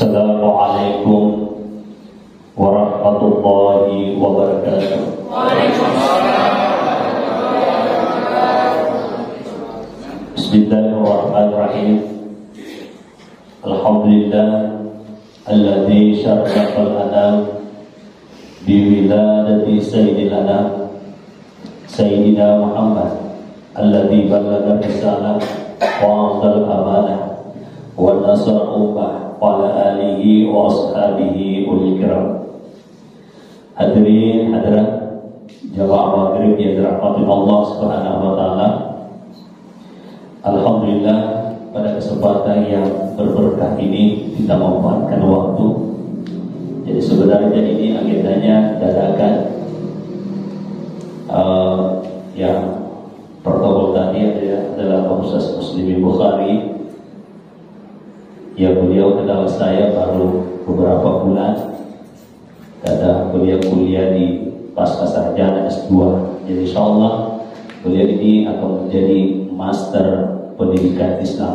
Assalamualaikum warahmatullahi wabarakatuh. Bismillahirrahmanirrahim. Alhamdulillah alladzi syarrafa al-anam biwiladati sayyidil anam Sayyidina Muhammad alladzi ballagha risalah wa adal amanah wa nasara ummah wa ala alihi wa ashabihi ulil kiram. Hadirin hadirat jamaah maghrib yang dirahmati Allah Subhanahu wa taala. Alhamdulillah pada kesempatan yang berberkah ini kita memanfaatkan waktu. Jadi sebenarnya ini agendanya dadakan. Yang protokol tadi adalah Pak Ustaz Muslimin Bukhari. Ya, beliau kenal saya baru beberapa bulan karena beliau kuliah di pasca sarjana S2. Jadi insyaallah beliau ini akan menjadi master pendidikan Islam.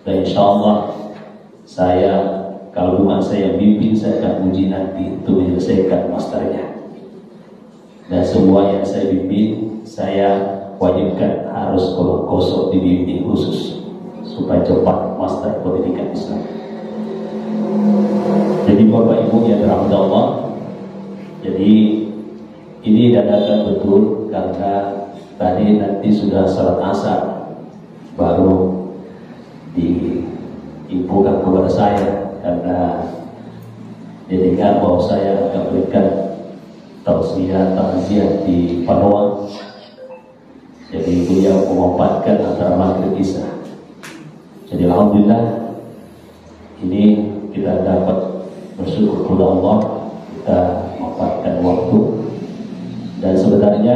Dan insyaallah saya kalau bukan saya bimbing, saya akan uji nanti untuk menyelesaikan masternya. Dan semua yang saya bimbing, saya wajibkan harus kosong dibimbing khusus supaya cepat master pendidikan Islam. Jadi Bapak Ibu yang dirahmati Allah, jadi ini dadakan betul karena tadi nanti sudah salat asar baru diinfokan kepada saya karena jadikan bahwa saya akan berikan tausiah takziah di Panoa. Jadi beliau memaparkan antara maghrib isya. Jadi alhamdulillah ini kita dapat bersyukur kepada Allah, kita memaparkan waktu. Dan sebenarnya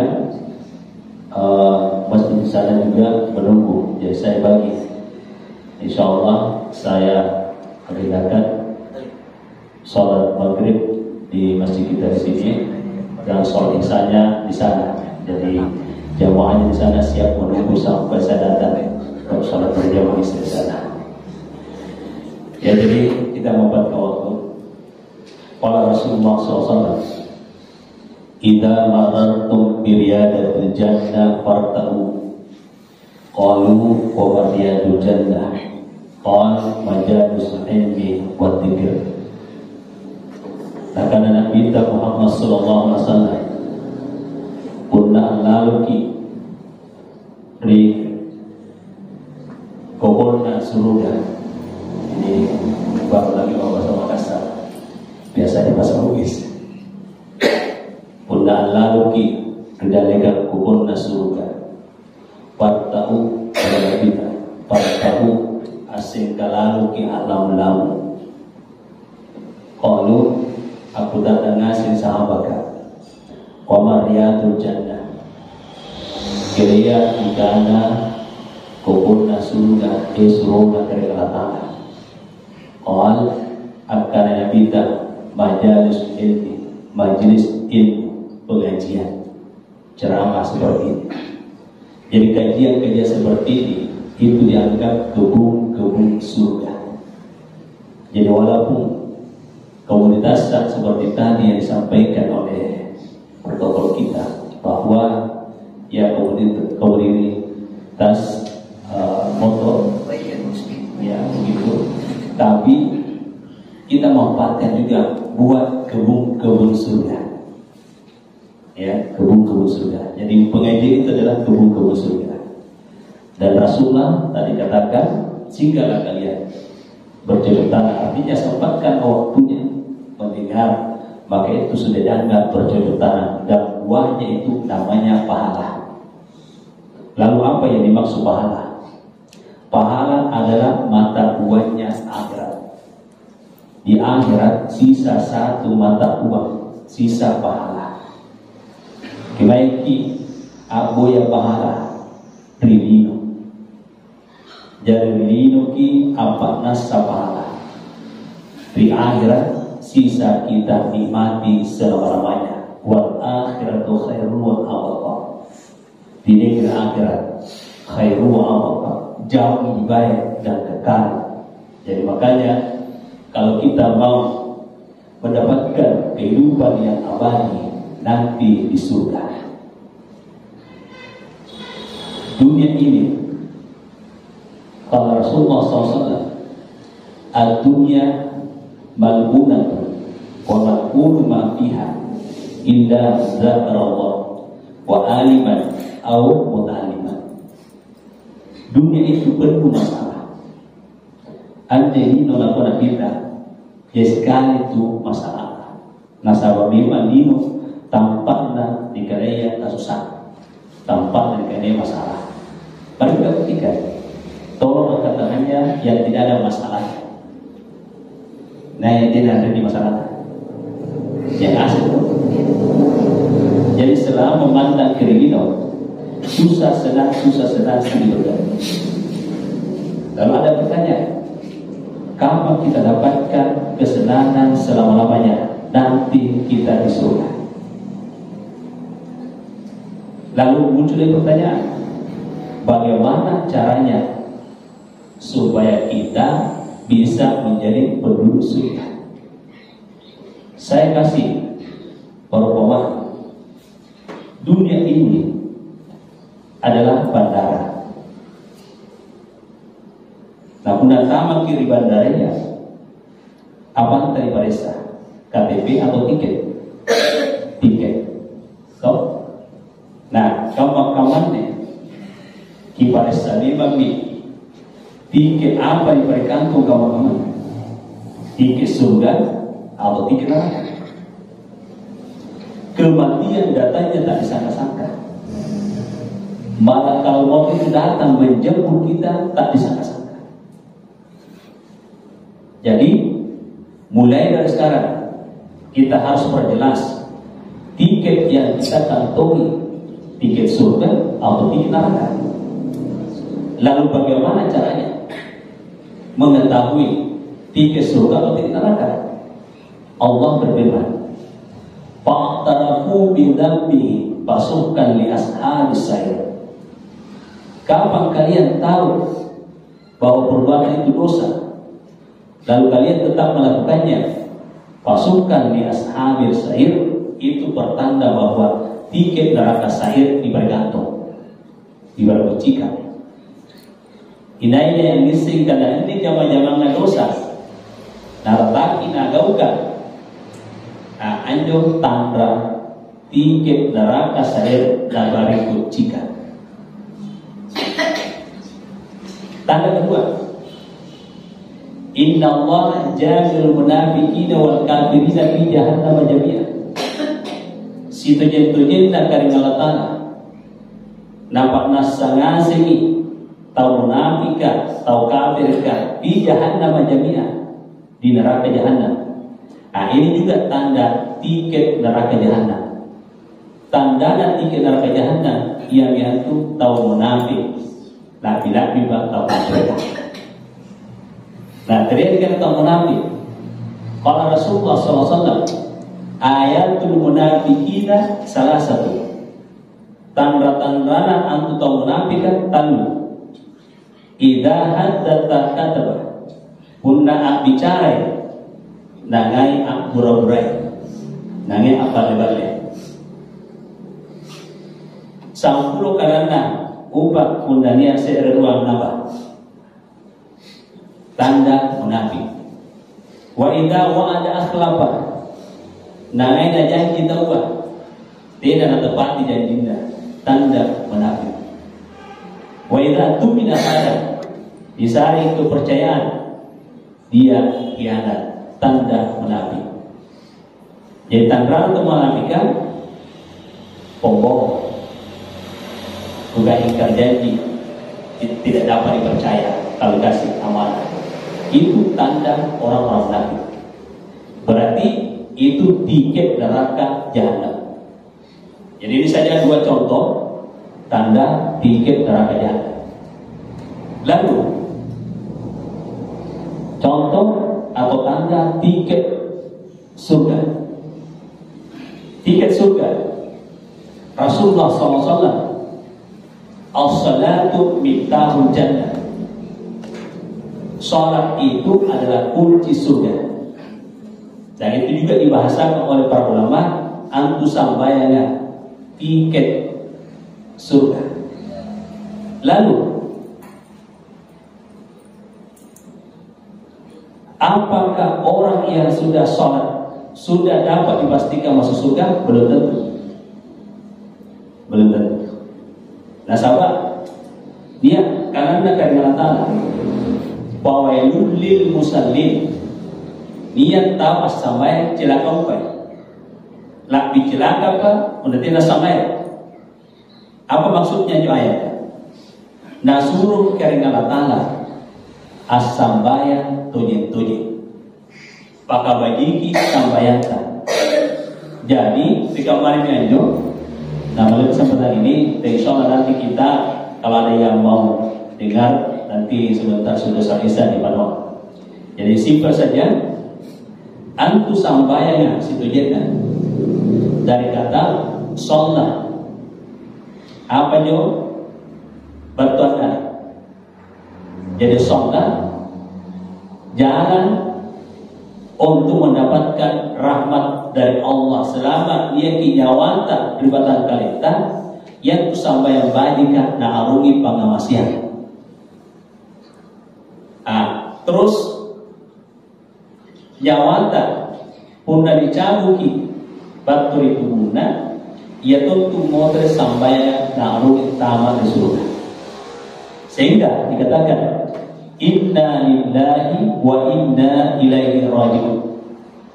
masjid di sana juga menunggu. Jadi saya bagi, insya Allah saya adakan sholat maghrib di masjid kita di sini dan sholat isyanya di sana. Jadi jamaahnya di sana siap menunggu sampai saya datang untuk sholat berjamaah di sana. Ya, jadi kita membuat waktu. Qala Rasulullah SAW, idza marartum bi riyadatil jannah farta'u. Qalu wa riyadul jannah? Qala majalus ilmi wa dzikr. Karena Nabi Muhammad sallallahu alaihi wasallam kunna laluki ri kokolna surga. Ini baru lagi bahasa Makassar, biasanya bahasa Bugis. Kunna laluki kedaleka kokolna surga. Pattau pada kita, pattau asing kalaluki alam lamu. Qalu aku tak ngasih sahabat wa mariyatul jannah kiriya ikana kuburna surga surga kerekalatan. Qal akan nabita majalis ilmi, majelis ilmu, pengajian ceramah seperti ini. Jadi kajian-kajian seperti ini itu dianggap kebun-kebun surga. Jadi walaupun komunitas seperti tadi yang disampaikan oleh protokol kita bahwa ya komunitas motor ya begitu, tapi kita manfaatkan juga buat kebun-kebun surga, ya kebun-kebun surga. Jadi pengajian itu adalah kebun-kebun surga. Dan Rasulullah tadi katakan, singgahlah kalian bercocok tanam, artinya sempatkan waktunya mendengar, maka itu sudah dianggap bercocok tanam dan buahnya itu namanya pahala. Lalu apa yang dimaksud pahala? Pahala adalah mata uangnya akhirat. Di akhirat sisa satu mata uang, sisa pahala. Kibaiki abo ya pahala trilino. Jadi trilino ki apa nasa pahala. Di akhirat sisa kita nikmati selama-lamanya. Wal akhiratu khairu wa abqa. Di negeri akhirat khairu wa abqa, jauh lebih baik dan kekal. Jadi makanya kalau kita mau mendapatkan kehidupan yang abadi nanti di surga. Dunia ini, kalau Rasulullah SAW, ad-dunya mal'unatun wa mal'unu ma fiha illa zakarallah wa aliman au muta'aliman. Dunia itu penuh masalah. Andai nolakona kita, ya sekali itu masalah. Nasabah memang dino tampaknya dikadaya kasusah, tampaknya dikadaya masalah. Pada ketika tolong katakannya yang tidak ada masalah. Nah, yang tidak ada di masalah yang asli. Jadi selama memandang keringinan, susah senang sedih berganti. Lalu ada pertanyaan, kapan kita dapatkan kesenangan selama-lamanya? Nanti kita di surga. Lalu muncul pertanyaan, bagaimana caranya supaya kita bisa menjadi penduduk surga? Saya kasih perumpamaan. Dunia ini adalah bandara. Nah, taman kiri bandaranya apa tadi paresa? KTP atau tiket? Tiket. So, nah, kawan-kawan nih, kiparesa lima mi. Tiket apa di perkantung kawan-kawan? Tiket surga atau tiket neraka? Kematian datanya tak disangka-sangka. Malah kalau mau itu datang menjemput kita tak disangka-sangka. Jadi mulai dari sekarang kita harus perjelas tiket yang kita kantongi, tiket surga atau tiket neraka. Lalu bagaimana caranya mengetahui tiket surga atau tiket neraka? Allah berfirman, fa'tarafu bidzambihi fasuhkan li ashabis sa'ir. Kapan kalian tahu bahwa perbuatan itu dosa, lalu kalian tetap melakukannya, fasuhkan li ashabis sa'ir, itu pertanda bahwa tiket neraka sa'ir dibergantung, diberkucikan. Inainya yang ngising karena ini zaman-zamannya dosa. Nartaki nagaukan. Nah, anjo tanda tiket neraka sa'ir dabari kucikan. Tanda kedua, Inna Allah jami'ul munafiqina wal kafirina fi jahannam jami'an. Situjen-tujen na karingalatana nampak nasangasini tau munafika tau kafirka di jahannam jami'an, di neraka jahannam. Nah, ini juga tanda tiket neraka jahannam. Tanda tiket neraka jahannam yang itu tau munafik, laki-laki tau kafirka. Nah, terjadi tau munafik. Kalau Rasulullah SAW, ayatul munafikina salah satu tanda-tanda antu tau munafika tanu. Idza haddatsa kataba, punna bicara nangai pura-purai, nangai bale-bale. 10 karena ubah kundania seruang naba. Tanda munafik. Wa idza wa'ada akhlafa, nangai na janji tauba, tidak natepati janjinya, tanda munafik. Wa idza tumina hada, disaring kepercayaan, dia khianat, tanda munafik. Jadi tanda kemunafikan pembohong, juga ingkar janji, tidak dapat dipercaya kalau kasih amanah. Itu tanda orang-orang munafik. Berarti itu tiket neraka jahannam. Jadi ini saja 2 contoh tanda tiket neraka jahannam. Lalu contoh atau tanda tiket surga. Tiket surga, Rasulullah SAW, as-salatu miftahul jannah. Sholat itu adalah kunci surga. Dan itu juga dibahasakan oleh para ulama, antu sambayana tiket surga. Lalu apakah orang yang sudah sholat sudah dapat dipastikan masuk surga? Belum tentu. Belum tentu. Nah sahabat, dia karena dari Allah Ta'ala fawailul lil musallin, niat tahu sampai celaka upai lak bicelaka apa udah sampai. Apa maksudnya itu ayat? Nah suruh dari Allah Ta'ala as-sambaya tujin paka bajiki sambayanta. Jadi ketika kemarin itu, nah melalui kesempatan ini insyaallah nanti kita kalau ada yang mau dengar nanti sebentar sudah selesai di Padang. Jadi simpel saja, antu sambayana situ jena dari kata sholat. Apa jo? Bertuan. Jadi sholat jalan untuk mendapatkan rahmat dari Allah selama dia kinyawanta ribatan kalita yang sampai yang badika na arungi pangamasian. Terus nyawanta punda dicabuki batu itu bunda ia tentu motor sampai na arungi tamat di surga. Sehingga dikatakan inna lillahi wa inna ilaihi raji'un.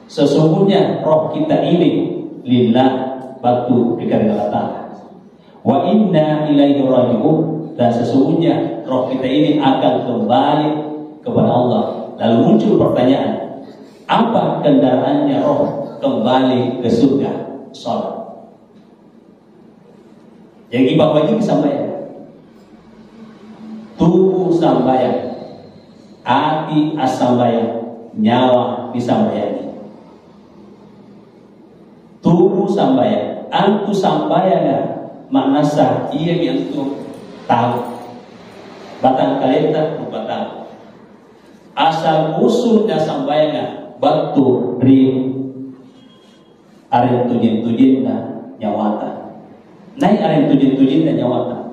Sesungguhnya roh kita ini lillah, batu dikatakan Allah Ta'ala. Wa inna ilaihi raji'un, dan sesungguhnya roh kita ini akan kembali kepada Allah. Lalu muncul pertanyaan, apa kendaraannya roh kembali ke surga? Salat. Jadi bapak ini sampai tubuh sampai hati asambayang, nyawa disambayani. Tubuh sambayang, antu sambayang makna sah ia yang tahu. Batang kalenta rupa tahu. Asal usul dan sambayang batu ri aren tujin nyawata. Naik aren tujin nyawata.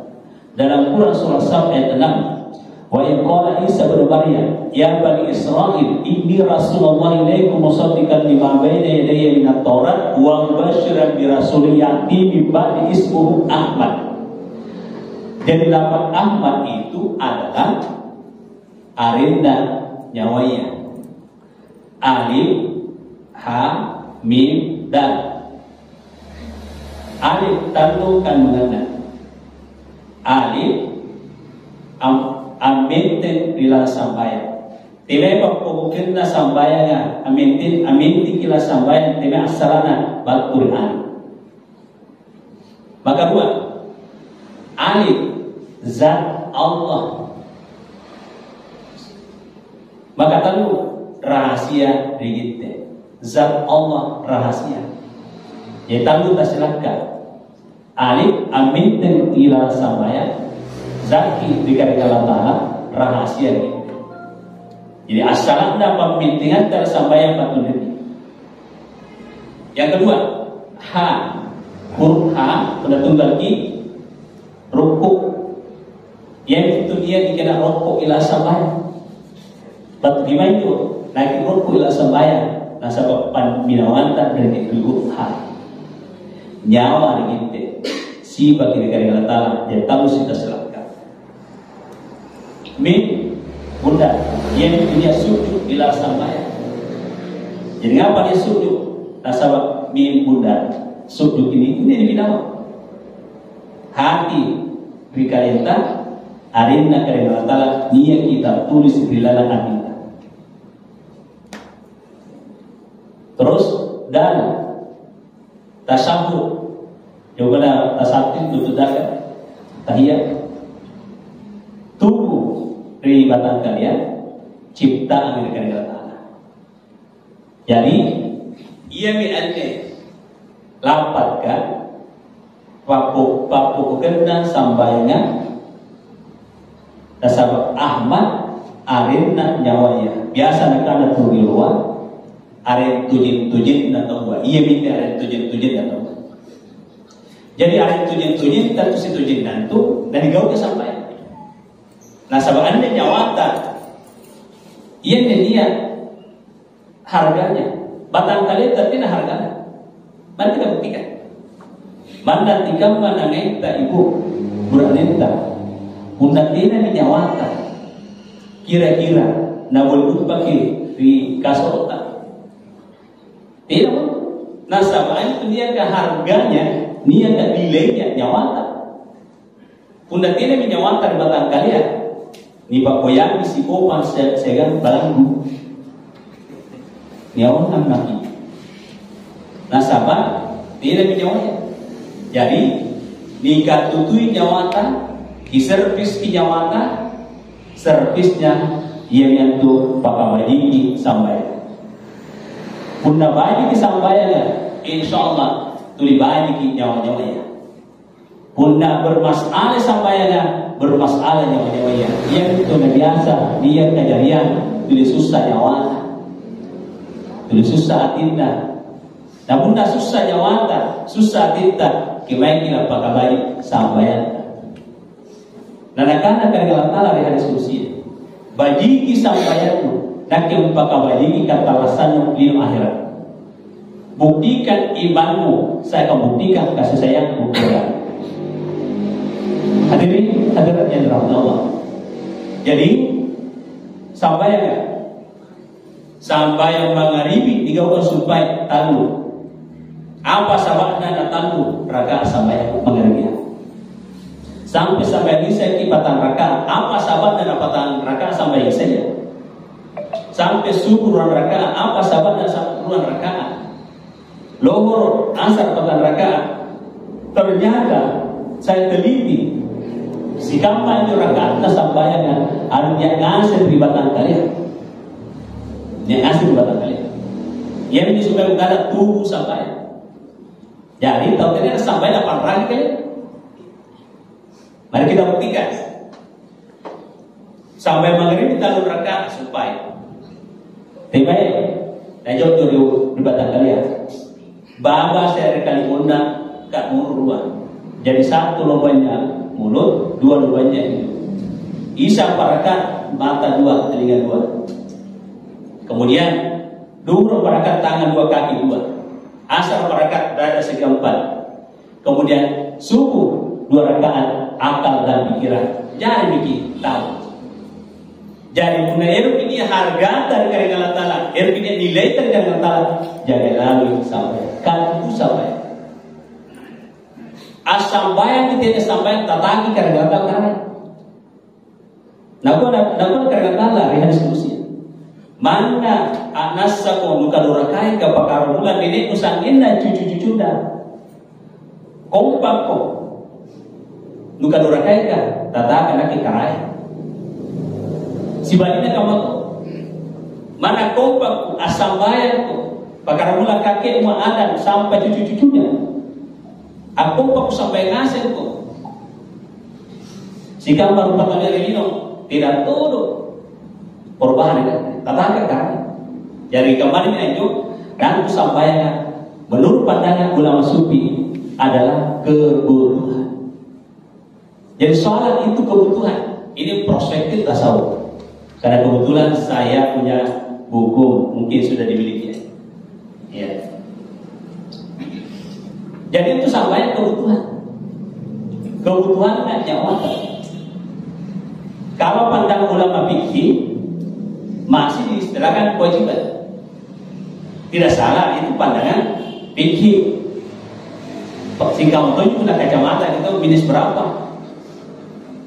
Dalam Quran surah Saf ayat 6, wa in qala Isa bin Maryam ya bani Israil inni rasulullah ilaikum musaddiqan lima baina yadayya min at-taurat wa mubasysyiran bi rasulin ya'ti min ba'di ismuhu Ahmad. Jadi lafaz Ahmad itu adalah arinda nyawanya. Alif, ha, mim, dal. Alif tandung kandungan. Alif amintin bila sambayan. Tile pagpubukin na sambayan nga amintin kila sambayan tile asarana bal Quran. Maka dua, alif zat Allah. Maka tahu rahasia rigite. Zat Allah rahasia. Ya tahu tasilaka. Alif amintin ila sambayan, zaki dikari Allah Ta'ala rahasia gitu. Jadi asal anda pembintingan dari sambayan batu ini. Yang kedua, ha, huruf ha pada tunggal ki rukuk. Yang itu dia dikira rukuk ila sambayan. Batu lima itu naik rukuk ila sambayan. Nah sebab pembinawanta dari huruf ha. Nyawa gitu si bagi negara Allah Ta'ala dia tahu kita selangkah min bunda yang punya sujud di sambayan. Jadi apa dia sujud? Nasabah min bunda sujud ini dibinawa hati bikayenta arinna karena Allah Ta'ala niat kita tulis di dalam hati. Terus dan tasawuf, coba tasawuf itu sudah tahiyat. Tubuh peribatan kalian ciptaan dari Allah Ta'ala. Jadi ia mi'anne lapatkan papu kena sambayanya tasawuf Ahmad arena nyawanya biasa nakana turi luar aren tujin na tahu iya binti aren tujin na tahu. Jadi aren tujin tentu si tujin nantu dan digaunya sampai. Nah sabana nyawata iya dia harganya batang kali tertina harganya. Mari kita buktikan. Mana tikam mana ngenta ibu beranenta. Pundak tina nyawata. Kira-kira na boleh pakai di kasorota. Tidak, nasabah itu dia ke harganya, dia ke nilainya nyawata. Pundak ini menyawata di batang kalian. Ni pak koyang si kopan segan balanggu. Nyawan lagi. Nasabah tidak menyawanya. Jadi nikah tutui nyawata, servis nyawata, servisnya ia menyentuh pakabajiki sampai. Punna bayi disampaikan, insya Allah tuli bayi ki nyawa-nyawanya. Punna bermasalah sampaikan, bermasalah nyawa-nyawanya. Ia itu biasa, dia kejadian tuli susah nyawanya, tuli susah atinda. Namun dah susah nyawata, susah atinda, kemain kita pakai bayi sampaikan. Nanakan akan galatala di diskusi. Bayi ki sampaikan. Dan umpaka bagi kata rasanya di akhirat. Buktikan imanmu, saya akan buktikan kasih sayangmu kepada. Hadirin yang dirahmati Allah. Jadi sampai yang mengharibi digaukan supaya talu. Apa sababnya talu rakaat sampai mengharibi. Sampai bisa kipatan rakaat. Apa sababnya patang rakaat sampai saya. Sampai subuh rakaat, apa sahabatnya sampai rakaat? Lohor asar petang rakaat. Ternyata saya teliti si kampan itu rakaatnya sambayangnya ada yang ngasih di batang kalian. Yang ngasih di batang kalian. Yang disukai ada tubuh sampai. Jadi tahu ternyata sampai 8 rakaat kalian. Mari kita buktikan. Sampai maghrib kita rakaat supaya Tiba-tiba, dan jauh di batang kalian. Baba saya kali undang kat mulut. Jadi satu lubangnya mulut, dua lubangnya hidung. Isya parakat mata dua, telinga dua. Kemudian duhur parakat tangan dua, kaki dua. Asar parakat dada sekeempat. Kemudian subuh 2 rakaat akal dan pikiran. Jadi bikin tahu. Jadi punya eruk ini harga dari Allah Ta'ala, eruk ini nilai dari Allah Ta'ala. Jadi lalu sampai, kamu sampai. Asambayan kita sampai tatagi karena Allah Ta'ala. Nakon karena Allah rehan diskusi. Mana anasako nukadurakai ke pakar bulan ini usangin na cucu-cucu dah. Kompak ko nukadurakai ka tatakan nak ikarai. Si balina kamu mana kompak asambayan ko pakar bulan kakek mu Adam sampai cucu-cucunya. Aku kompak sampai ngasih ko. Si kamar rumah tangga ini tidak turun perubahan kan katakan kan jadi kembali itu dan sampainya menurut pandangan ulama sufi adalah kebutuhan. Jadi sholat itu kebutuhan. Ini perspektif tasawuf. Karena kebetulan saya punya buku mungkin sudah dimiliki ya. Jadi itu sampainya kebutuhan nggak nyawa. Kalau pandang ulama fikih masih diistilahkan kewajiban. Tidak salah, itu pandangan fikih. Si kamu tuh punya kacamata itu minus berapa?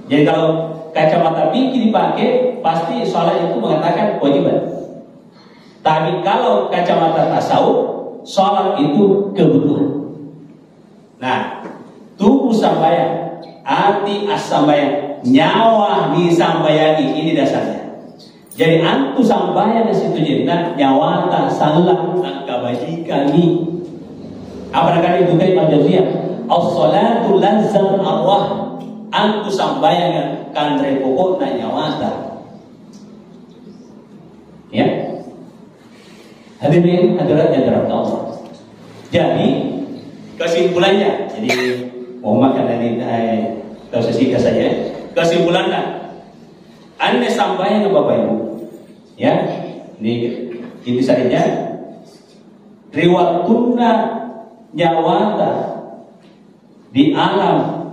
Jadi kalau kacamata fikih dipakai, pasti sholat itu mengatakan kewajiban. Tapi kalau kacamata tasawuf, sholat itu kebutuhan. Nah, tubuh sambayan, hati as-sambayan, nyawa disambayani, ini dasarnya. Jadi antu sambayan di situ jenah nyawata salah angkabajikan ni. Apa nakali bukai majaziyah? As-salatu lazzat arwah. Antu sambayan kan repokok na nyawata. Ya. Hadirin hadirat yang dirahmati Allah. Jadi kesimpulannya, jadi mau makan dari tahu sesingkat saja. Kesimpulannya, anda sampaikan ke Bapak Ibu, ya, ini saja. Riwatuna nyawata di alam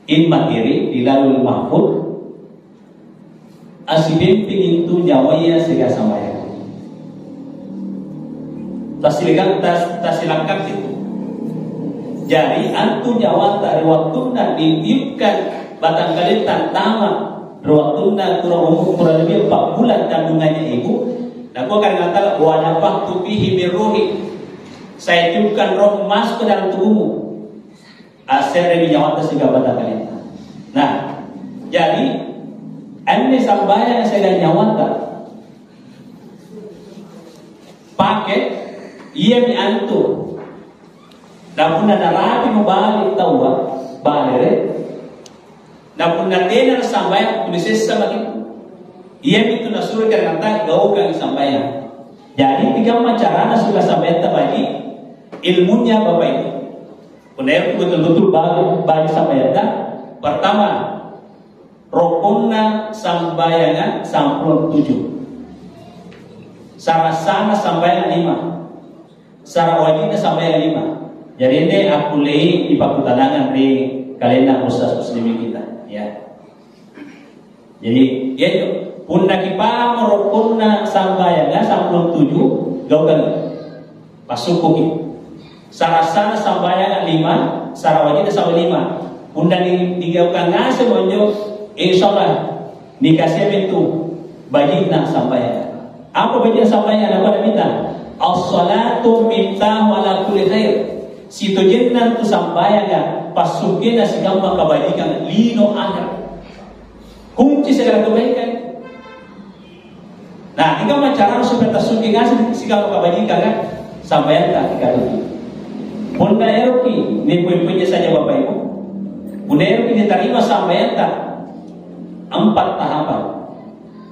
in materi di lalul mahfud asibin itu nyawanya sega samaya. Tasilangkap itu. Jadi antu nyawata riwatuna ditiupkan batang kali tantama riwatuna kurang lebih 4 bulan kandungannya ibu. Nah, aku akan katakan wanafah tubihi mirruhi. Saya tiupkan roh masuk ke dalam tubuhmu. Asal dari nyawa sehingga batang kalian. Nah, jadi ane sambayang saya nyawata pakai ia mi antu. Dapun ada rapi mubalik tawa balere. Dapun ada tenar sambayang tulisnya sama itu. Ia itu nasur kata gaukan sambayang. Jadi 3 cara sudah sambayang bagi ilmunya Bapak Ibu. Benar betul-betul bagi sambayang. Pertama, rokona sambayangan 7. Sarasana sambayangan 5. Sarawajina sambayangan 5. Jadi ini aku lei di pakutalangan di kalender Ustaz Muslimin kita, ya. Jadi itu punna kipa merukunna sambayana 7 gaukan pasukuki sarasana sambayana 5 sarawajina sampai 5 punna digaukan ngase monjo insyaallah dikasih itu bajina sambayana. Apa bajina sambayana? Apa minta as-salatu minta wala kulli khair. Situ jenna tu sambayana pasukina sigamba kabajikan lino akhir kunci segala kebaikan. Nah, ini cara supaya tersuki ngasih sikap kebajikan kan sampai tak kita itu. Bunda eroki ini poin-poinnya saja Bapak Ibu. Bunda eroki diterima sampai tak 4 tahapan.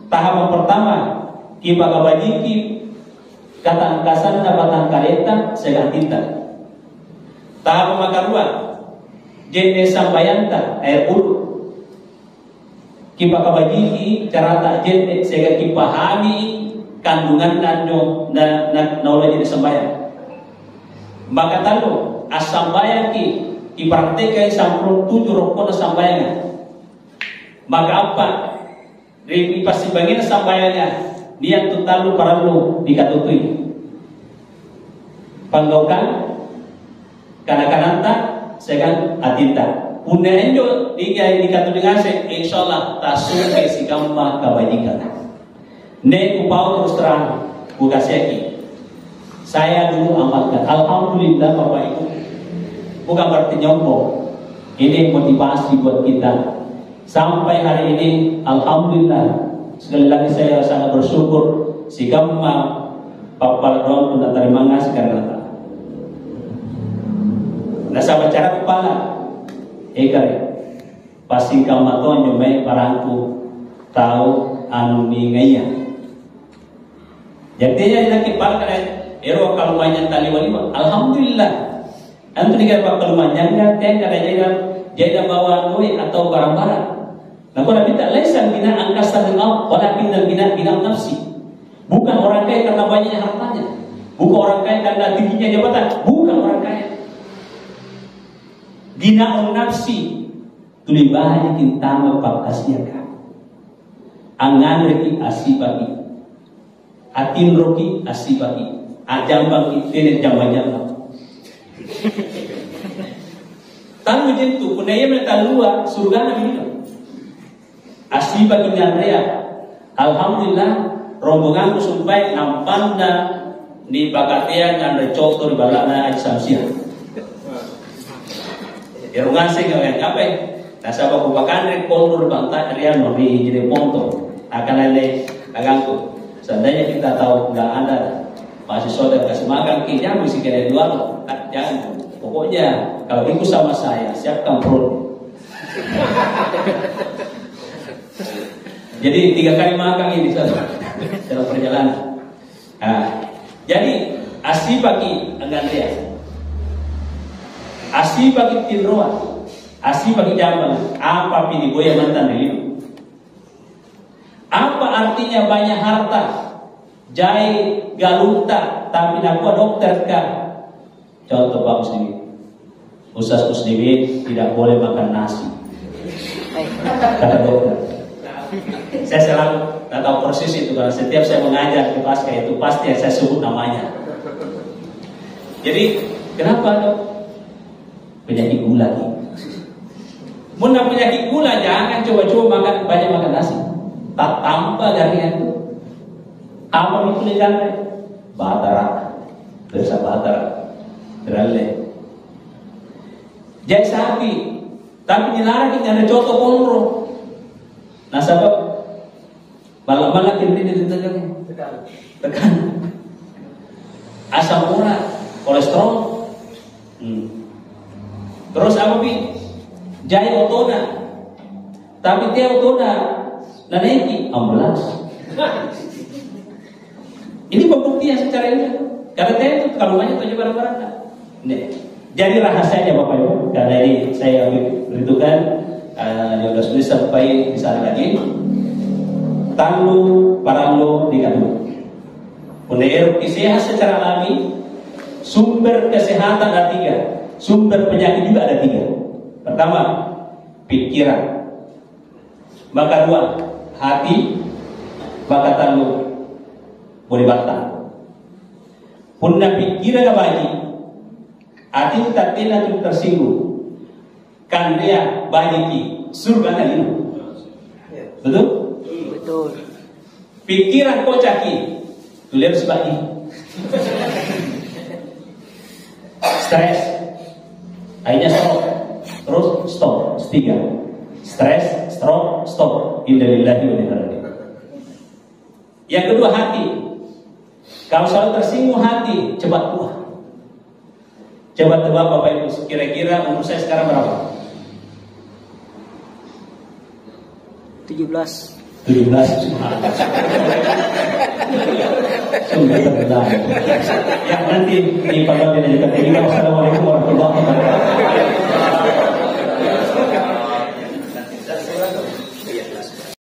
Tahapan pertama kipa kebajiki kata angkasan batang kareta segala tinta. Tahapan kedua jenis sambayanta air ulu. Kipa kabajiki cara tak jende sehingga kipahami kandungan nanyo na naula jadi sembahyang. Maka tahu asambayang ipraktekai 7 rokona sambayangan. Maka apa? Ri pasti bagian sambayangnya niat tu talu paralu dikatutui. Panggokan kana-kananta segan atinta. Unda enjo dikatu dengan insyaallah tasuk si gamma kebajikan. Ne kupau terus terang kasih. Saya dulu amalkan. Alhamdulillah Bapak Ibu. Bukan berarti nyombong. Ini motivasi buat kita. Sampai hari ini alhamdulillah sekali lagi saya sangat bersyukur si gamma Bapak Ron pun terima kasih karena nah sama cara kepala kare pasti kamu tuh nyomai parangku tahu anu ningaya. Jadi ya lagi par kare ero kalau banyak tali wali alhamdulillah. Antu dikira pak kalau banyak teh kada jadi bawa duit atau barang-barang. Nah kalau kita lesan bina angkasa dengan walakin bina nafsi. Bukan orang kaya karena banyaknya hartanya. Bukan orang kaya karena tingginya jabatan. Bukan orang kaya. Ginaon nafsi tulibahan kintama pakasiaka angan reki asibaki atin roki asibaki ajambang itene jamanya tanu jentu punaya metalua surga na minum asibaki nandrea. Alhamdulillah rombongan kusumpai nampanda di bakatea dan recotor balana ajsamsia. Irungan sih nggak apa? Nasa bakubakan rekontur bantai rian nobi jadi ponto akan ada agangku. Seandainya kita tahu nggak ada mahasiswa dan kasih makan kita mesti kena jual, jangan. Pokoknya kalau ikut sama saya siapkan perut. Jadi 3 kali makan ini saja. dalam perjalanan. Nah, jadi asi bagi Anggantia, asi bagi Tinroa, asi bagi Jambal, apa pilih boya mantan dulu? Apa artinya banyak harta, jai galunta, tapi aku dokter kah? Contoh Pak Muslimin, Ustaz Muslimin tidak boleh makan nasi, kata dokter. Saya selalu tak tahu persis itu, karena setiap saya mengajar di pasca itu pasti saya sebut namanya. Jadi kenapa dok? Penyakit gula nih. Muna penyakit gula jangan coba-coba banyak makan nasi. Tak tambah garingan itu. Apa itu jangan? Batara, bersa batara, terlalu. Jadi sapi, tapi dilarang kita ada contoh konro. Nah sebab malam-malam ini tekan asam urat, kolesterol. Terus apa bi? Jai otona, tapi dia otona nanti ambulans. Ini pembuktian secara ilmiah. Karena dia itu kalau banyak tujuh barang-barang. Jadi rahasianya Bapak Ibu, karena ini saya beritahukan 12 menit sampai di sana lagi. Tandu paranglo di kadu. Untuk kesehatan secara alami, sumber kesehatan ada 3, sumber penyakit juga ada 3. Pertama, pikiran. Maka 2, hati. Maka tandu boleh batang. Punna pikiran bagi, hati tak telah tersinggung. Kan dia bagi surga lagi. Betul? Betul. Pikiran kocaki, tulis sebagi. Stres, akhirnya stop. Terus stop, 3. Stres, stop. Innalillahi wa inna ilaihi raji'un. Yang kedua hati. Kalau selalu tersinggung hati, cepat tua. Coba tebak Bapak Ibu, kira-kira umur saya sekarang berapa? 17. Sudah terkenal. Yang nanti di panggilan dan juga tinggal. Wassalamualaikum warahmatullahi wabarakatuh.